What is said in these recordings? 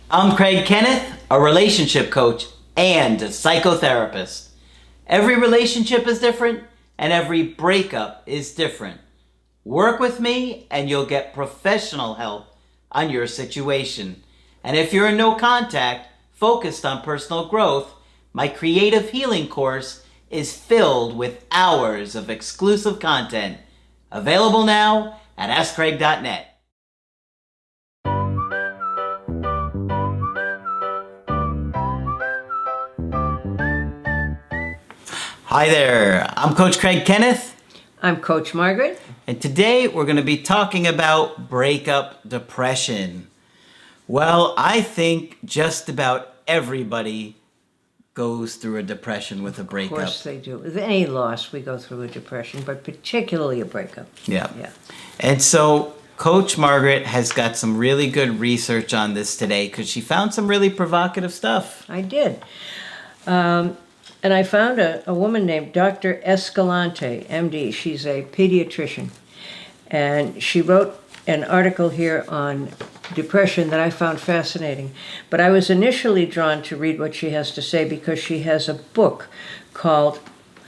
I'm Craig Kenneth, a relationship coach and a psychotherapist. Every relationship is different and every breakup is different. Work with me and you'll get professional help on your situation. And if you're in no contact, focused on personal growth, my creative healing course is filled with hours of exclusive content. Available now at askcraig.net. Hi there, I'm Coach Craig Kenneth. I'm Coach Margaret. And today we're going to be talking about breakup depression. Well, I think just about everybody goes through a depression with a breakup. Of course they do. With any loss, we go through a depression, but particularly a breakup. Yeah. And so Coach Margaret has got some really good research on this today because she found some really provocative stuff. I did. And I found a woman named Dr. Escalante, MD. She's a pediatrician. And she wrote an article here on depression that I found fascinating. But I was initially drawn to read what she has to say because she has a book called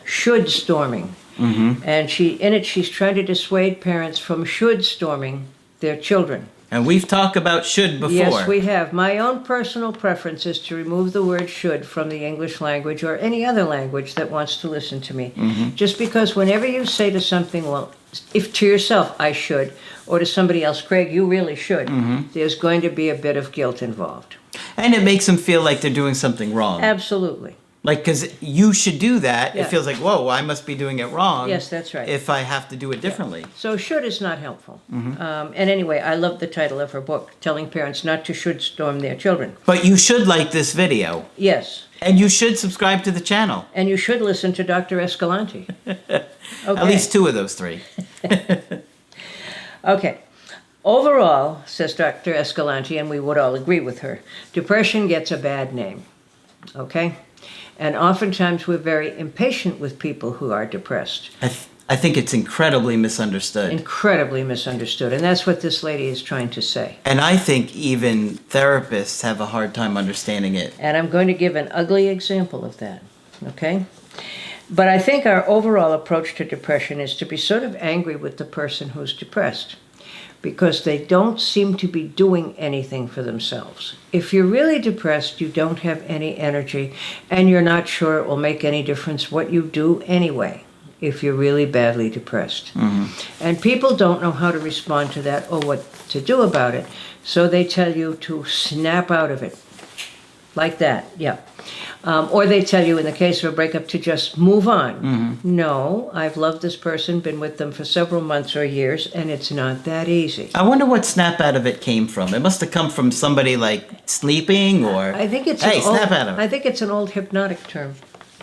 Should Storming. Mm-hmm. And in it she's trying to dissuade parents from should storming their children. And we've talked about should before. Yes, we have. My own personal preference is to remove the word should from the English language or any other language that wants to listen to me. Mm-hmm. Just because whenever you say to something, well, if to yourself, I should, or to somebody else, Craig, you really should, there's going to be a bit of guilt involved. And it makes them feel like they're doing something wrong. Absolutely. Like, because you should do that, Yeah. It feels like, whoa, I must be doing it wrong. Yes, that's right. If I have to do it differently. Yeah. So should is not helpful. And anyway, I love the title of her book, telling parents not to should storm their children. But you should like this video. Yes. And you should subscribe to the channel. And you should listen to Dr. Escalante. Okay. At least two of those three. Okay. Overall, says Dr. Escalante, and we would all agree with her, depression gets a bad name. Okay? And oftentimes we're very impatient with people who are depressed. I think it's incredibly misunderstood. Incredibly misunderstood. And that's what this lady is trying to say. And I think even therapists have a hard time understanding it. And I'm going to give an ugly example of that. Okay? But I think our overall approach to depression is to be sort of angry with the person who's depressed, because they don't seem to be doing anything for themselves. If you're really depressed, you don't have any energy, and you're not sure it will make any difference what you do anyway, if you're really badly depressed. Mm-hmm. And people don't know how to respond to that or what to do about it, so they tell you to snap out of it. Like that, yeah. Or they tell you, in the case of a breakup, to just move on. Mm-hmm. No, I've loved this person, been with them for several months or years, and it's not that easy. I wonder what snap out of it came from. It must have come from somebody like sleeping or... I think it's snap out of it. I think it's an old hypnotic term.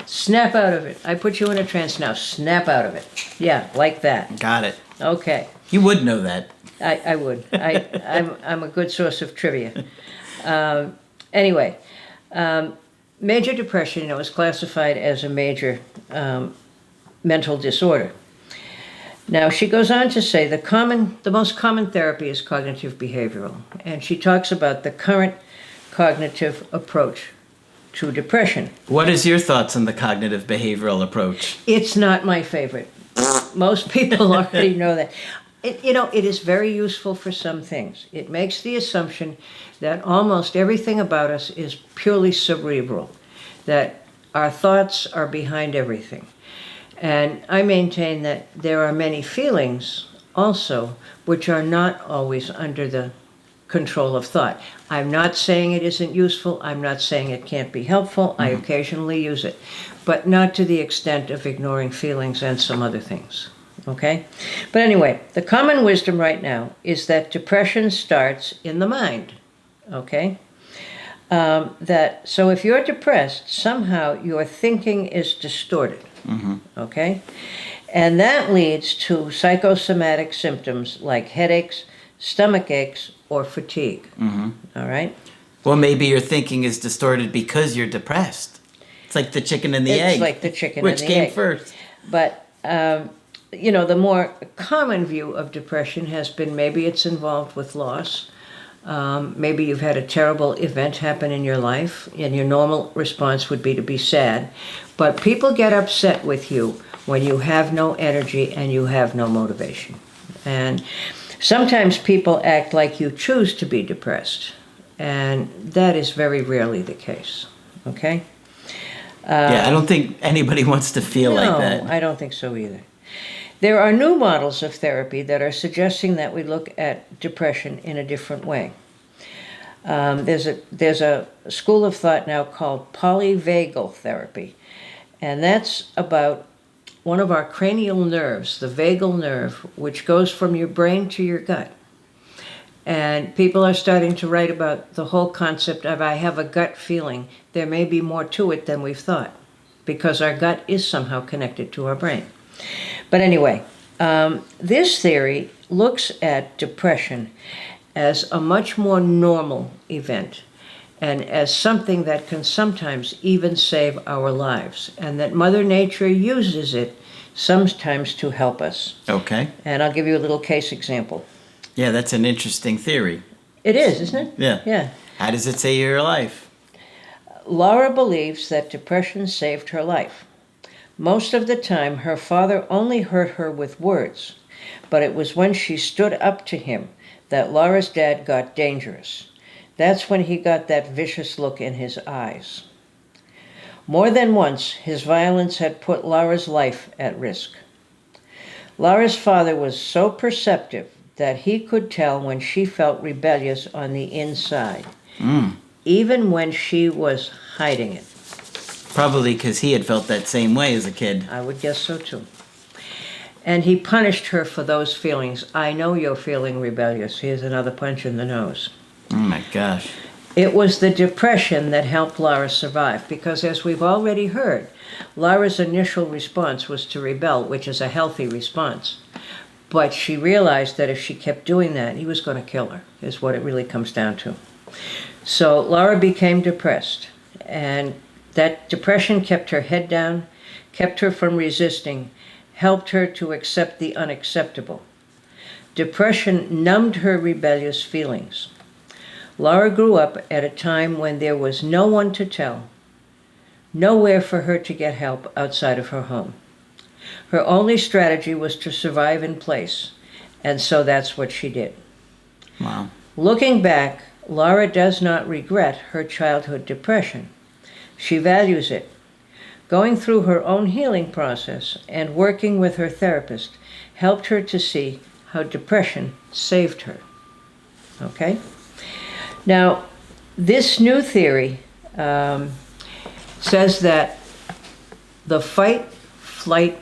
Snap out of it. I put you in a trance now. Snap out of it. Yeah, like that. Got it. Okay. You would know that. I would. I'm a good source of trivia. Anyway, major depression, is classified as a major mental disorder. Now, she goes on to say the most common therapy is cognitive behavioral, and she talks about the current cognitive approach to depression. What is your thoughts on the cognitive behavioral approach? It's not my favorite. Most people already know that. It is very useful for some things. It makes the assumption that almost everything about us is purely cerebral, that our thoughts are behind everything. And I maintain that there are many feelings also which are not always under the control of thought. I'm not saying it isn't useful. I'm not saying it can't be helpful. Mm-hmm. I occasionally use it, but not to the extent of ignoring feelings and some other things. Okay? But anyway, the common wisdom right now is that depression starts in the mind. Okay? So if you're depressed, somehow your thinking is distorted. Mm-hmm. Okay? And that leads to psychosomatic symptoms like headaches, stomach aches, or fatigue. Mm-hmm. All right? Well, maybe your thinking is distorted because you're depressed. It's like the chicken and the egg. It's like the chicken and the egg. Which came first? But, the more common view of depression has been maybe it's involved with loss. Maybe you've had a terrible event happen in your life, and your normal response would be to be sad. But people get upset with you when you have no energy and you have no motivation. And sometimes people act like you choose to be depressed, and that is very rarely the case. Okay? Yeah, I don't think anybody wants to feel like that. No, I don't think so either. There are new models of therapy that are suggesting that we look at depression in a different way. There's a school of thought now called polyvagal therapy, and that's about one of our cranial nerves, the vagal nerve, which goes from your brain to your gut. And people are starting to write about the whole concept of I have a gut feeling. There may be more to it than we've thought, because our gut is somehow connected to our brain. But anyway, this theory looks at depression as a much more normal event and as something that can sometimes even save our lives, and that Mother Nature uses it sometimes to help us. Okay. And I'll give you a little case example. Yeah, that's an interesting theory. It is, isn't it? Yeah. Yeah. How does it save your life? Laura believes that depression saved her life. Most of the time, her father only hurt her with words, but it was when she stood up to him that Laura's dad got dangerous. That's when he got that vicious look in his eyes. More than once, his violence had put Laura's life at risk. Laura's father was so perceptive that he could tell when she felt rebellious on the inside, even when she was hiding it. Probably because he had felt that same way as a kid. I would guess so too. And he punished her for those feelings. I know you're feeling rebellious. Here's another punch in the nose. Oh my gosh. It was the depression that helped Laura survive, because as we've already heard, Laura's initial response was to rebel, which is a healthy response. But she realized that if she kept doing that, he was going to kill her, is what it really comes down to. So Laura became depressed, and that depression kept her head down, kept her from resisting, helped her to accept the unacceptable. Depression numbed her rebellious feelings. Laura grew up at a time when there was no one to tell, nowhere for her to get help outside of her home. Her only strategy was to survive in place, and so that's what she did. Wow. Looking back, Laura does not regret her childhood depression. She values it. Going through her own healing process and working with her therapist helped her to see how depression saved her. Okay? Now, this new theory says that the fight, flight,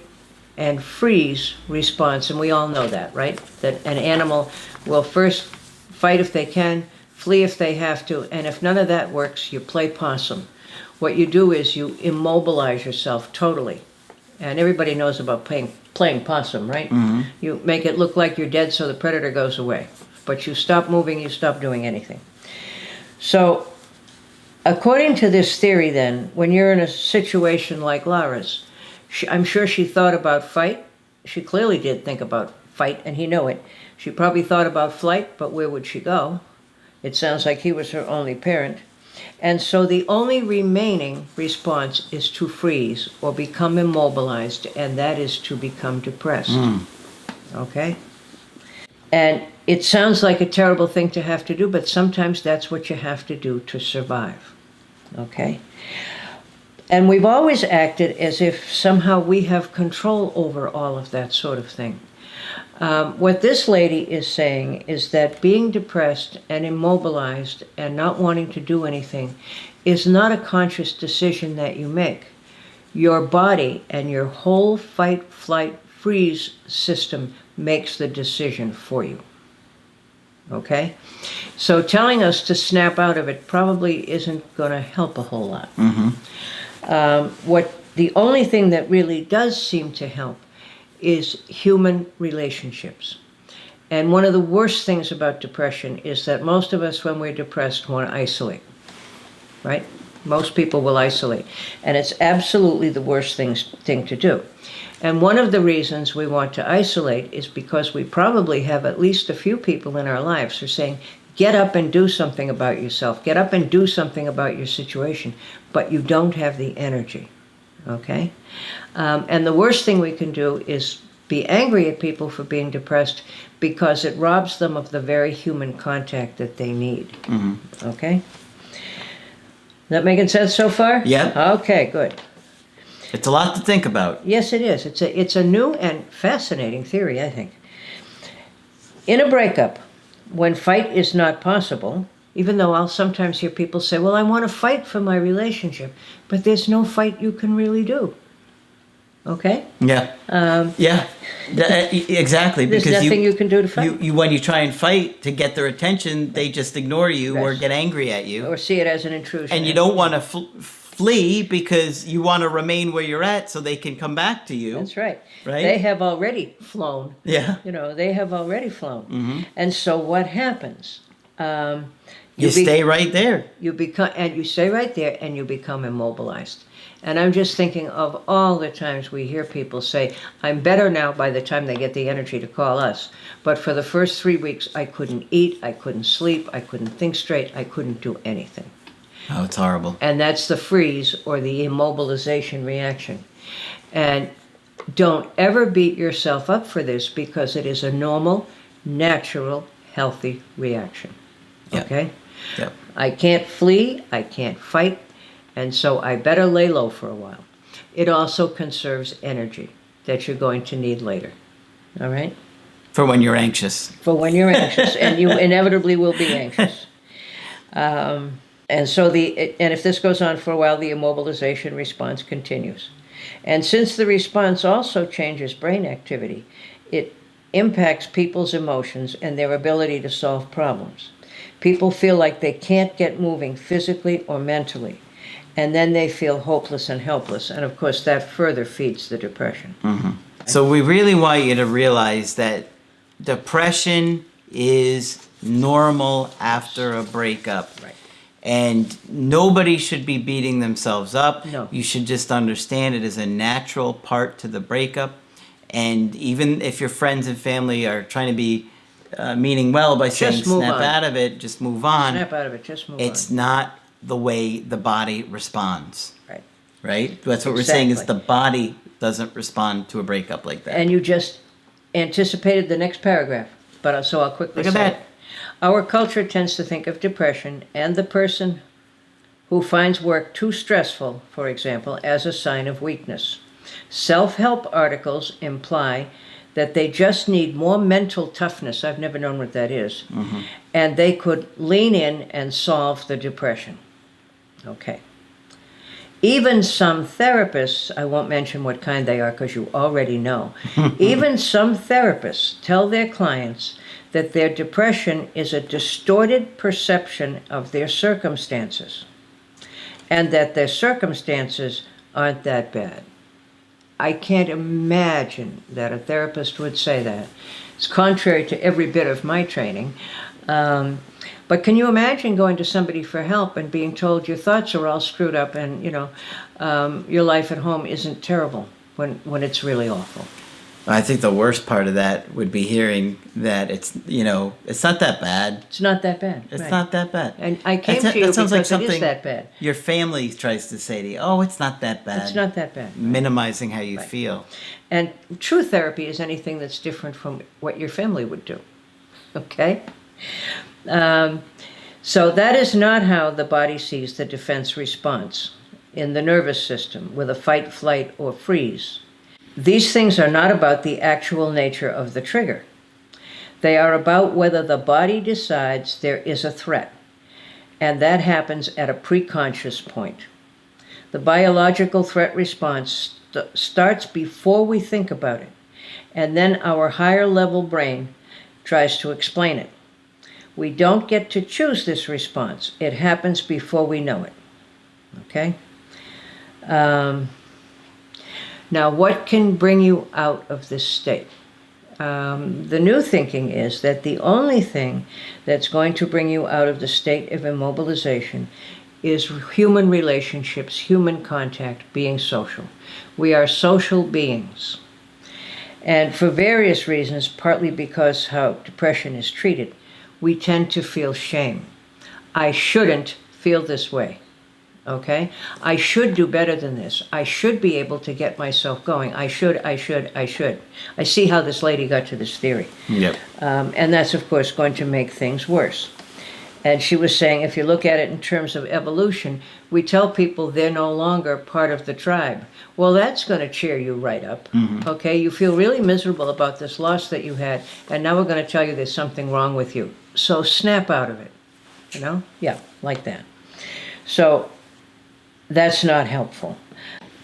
and freeze response, and we all know that, right? That an animal will first fight if they can, flee if they have to, and if none of that works, you play possum. What you do is you immobilize yourself totally. And everybody knows about playing possum, right? Mm-hmm. You make it look like you're dead so the predator goes away. But you stop moving, you stop doing anything. So, according to this theory then, when you're in a situation like Laura's, I'm sure she thought about fight. She clearly did think about fight, and he knew it. She probably thought about flight, but where would she go? It sounds like he was her only parent. And so the only remaining response is to freeze or become immobilized, and that is to become depressed. Okay? And it sounds like a terrible thing to have to do, but sometimes that's what you have to do to survive. Okay? And we've always acted as if somehow we have control over all of that sort of thing. What this lady is saying is that being depressed and immobilized and not wanting to do anything is not a conscious decision that you make. Your body and your whole fight, flight, freeze system makes the decision for you. Okay? So telling us to snap out of it probably isn't going to help a whole lot. The only thing that really does seem to help is human relationships. And one of the worst things about depression is that most of us, when we're depressed, want to isolate, right? Most people will isolate. And it's absolutely the worst thing to do. And one of the reasons we want to isolate is because we probably have at least a few people in our lives who are saying, get up and do something about yourself, get up and do something about your situation, but you don't have the energy, okay? And the worst thing we can do is be angry at people for being depressed because it robs them of the very human contact that they need, okay? That making sense so far? Yeah. Okay, good. It's a lot to think about. Yes, it is. It's a new and fascinating theory, I think. In a breakup, when fight is not possible, even though I'll sometimes hear people say, well, I want to fight for my relationship, but there's no fight you can really do. Okay? Yeah. Exactly. There's because nothing you can do to fight. You when you try and fight to get their attention, they just ignore you or get angry at you. Or see it as an intrusion. And you don't want to flee because you want to remain where you're at so they can come back to you. That's right. Right? They have already flown. Yeah. They have already flown. And so what happens? You stay right there. You stay right there and you become immobilized. And I'm just thinking of all the times we hear people say, I'm better now by the time they get the energy to call us. But for the first 3 weeks, I couldn't eat, I couldn't sleep, I couldn't think straight, I couldn't do anything. Oh, it's horrible. And that's the freeze or the immobilization reaction. And don't ever beat yourself up for this because it is a normal, natural, healthy reaction. Yep. Okay? Yep. I can't flee, I can't fight, and so I better lay low for a while. It also conserves energy that you're going to need later. All right? For when you're anxious. For when you're anxious, and you inevitably will be anxious. And if this goes on for a while, the immobilization response continues. And since the response also changes brain activity, it impacts people's emotions and their ability to solve problems. People feel like they can't get moving physically or mentally, and then they feel hopeless and helpless. And of course, that further feeds the depression. So we really want you to realize that depression is normal after a breakup. Right. And nobody should be beating themselves up. No. You should just understand it is a natural part to the breakup. And even if your friends and family are trying to be meaning well by saying snap out of it, just move on. Snap out of it, just move on. It's not the way the body responds. Right. Right? That's what we're saying is the body doesn't respond to a breakup like that. And you just anticipated the next paragraph, so I'll quickly say Look at that. it. Our culture tends to think of depression and the person who finds work too stressful, for example, as a sign of weakness. Self-help articles imply that they just need more mental toughness. I've never known what that is. And they could lean in and solve the depression. Okay. Even some therapists, I won't mention what kind they are because you already know, even some therapists tell their clients that their depression is a distorted perception of their circumstances and that their circumstances aren't that bad. I can't imagine that a therapist would say that. It's contrary to every bit of my training. But can you imagine going to somebody for help and being told your thoughts are all screwed up and, your life at home isn't terrible when it's really awful? I think the worst part of that would be hearing that it's not that bad. It's not that bad. It's not that bad. And I came to you because it is that bad. Your family tries to say to you, oh, it's not that bad. It's not that bad. Right. Minimizing how you feel. And true therapy is anything that's different from what your family would do. Okay? So that is not how the body sees the defense response in the nervous system with a fight, flight, or freeze. These things are not about the actual nature of the trigger. They are about whether the body decides there is a threat, and that happens at a preconscious point. The biological threat response starts before we think about it, and then our higher level brain tries to explain it. We don't get to choose this response. It happens before we know it. Okay? Now, what can bring you out of this state? The new thinking is that the only thing that's going to bring you out of the state of immobilization is human relationships, human contact, being social. We are social beings. And for various reasons, partly because how depression is treated, we tend to feel shame. I shouldn't feel this way. Okay? I should do better than this. I should be able to get myself going. I should. I see how this lady got to this theory. Yep. And that's, of course, going to make things worse. And she was saying, if you look at it in terms of evolution, we tell people they're no longer part of the tribe. Well, that's going to cheer you right up. Okay? You feel really miserable about this loss that you had, and now we're going to tell you there's something wrong with you. So snap out of it. You know? Yeah, like that. So that's not helpful.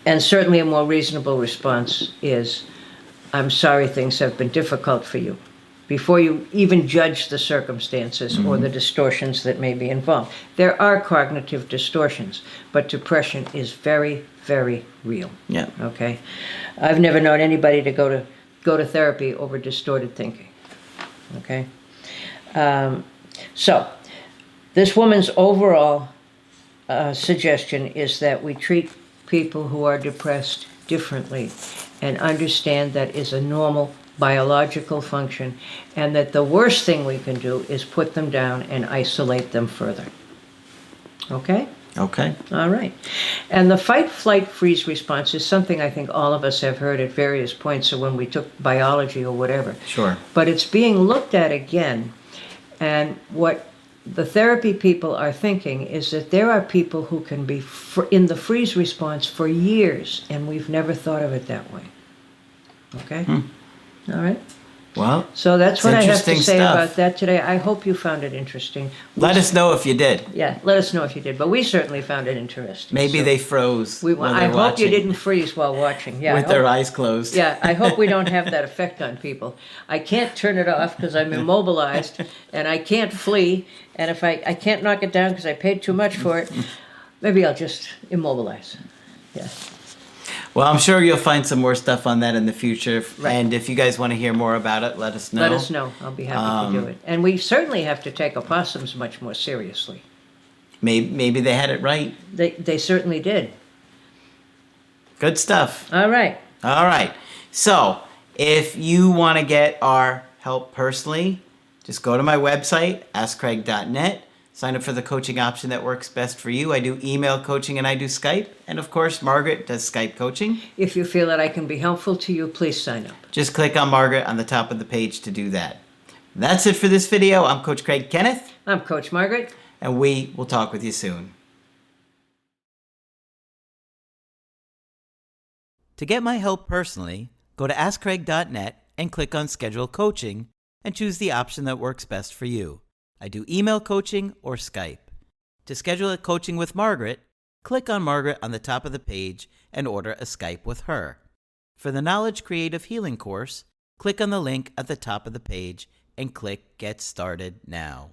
And certainly a more reasonable response is, I'm sorry things have been difficult for you, before you even judge the circumstances or the distortions that may be involved. There are cognitive distortions, but depression is very, very real. Yeah. Okay? I've never known anybody to go to therapy over distorted thinking. Okay? So, this woman's overall suggestion is that we treat people who are depressed differently and understand that is a normal biological function, and that the worst thing we can do is put them down and isolate them further. Okay? Okay. All right. And the fight, flight, freeze response is something I think all of us have heard at various points or when we took biology or whatever. Sure. But it's being looked at again, and what the therapy people are thinking is that there are people who can be in the freeze response for years, and we've never thought of it that way. Okay? All right. Well, so that's what I have to say stuff. about that today. I hope you found it interesting. Let us know if you did. Yeah, let us know if you did. But we certainly found it interesting. Maybe so they froze. I hope you didn't freeze while watching. Yeah, with their eyes closed. Yeah, I hope we don't have that effect on people. I can't turn it off because I'm immobilized, and I can't flee. And if I can't knock it down because I paid too much for it, maybe I'll just immobilize. Yeah. Well, I'm sure you'll find some more stuff on that in the future. Right. And if you guys want to hear more about it, let us know. Let us know. I'll be happy to do it. And we certainly have to take opossums much more seriously. Maybe they had it right. They certainly did. Good stuff. All right. All right. So, if you want to get our help personally, just go to my website, askcraig.net. Sign up for the coaching option that works best for you. I do email coaching and I do Skype. And of course, Margaret does Skype coaching. If you feel that I can be helpful to you, please sign up. Just click on Margaret on the top of the page to do that. That's it for this video. I'm Coach Craig Kenneth. I'm Coach Margaret. And we will talk with you soon. To get my help personally, go to askcraig.net and click on Schedule Coaching and choose the option that works best for you. I do email coaching or Skype. To schedule a coaching with Margaret, click on Margaret on the top of the page and order a Skype with her. For the Knowledge Creative Healing course, click on the link at the top of the page and click Get Started Now.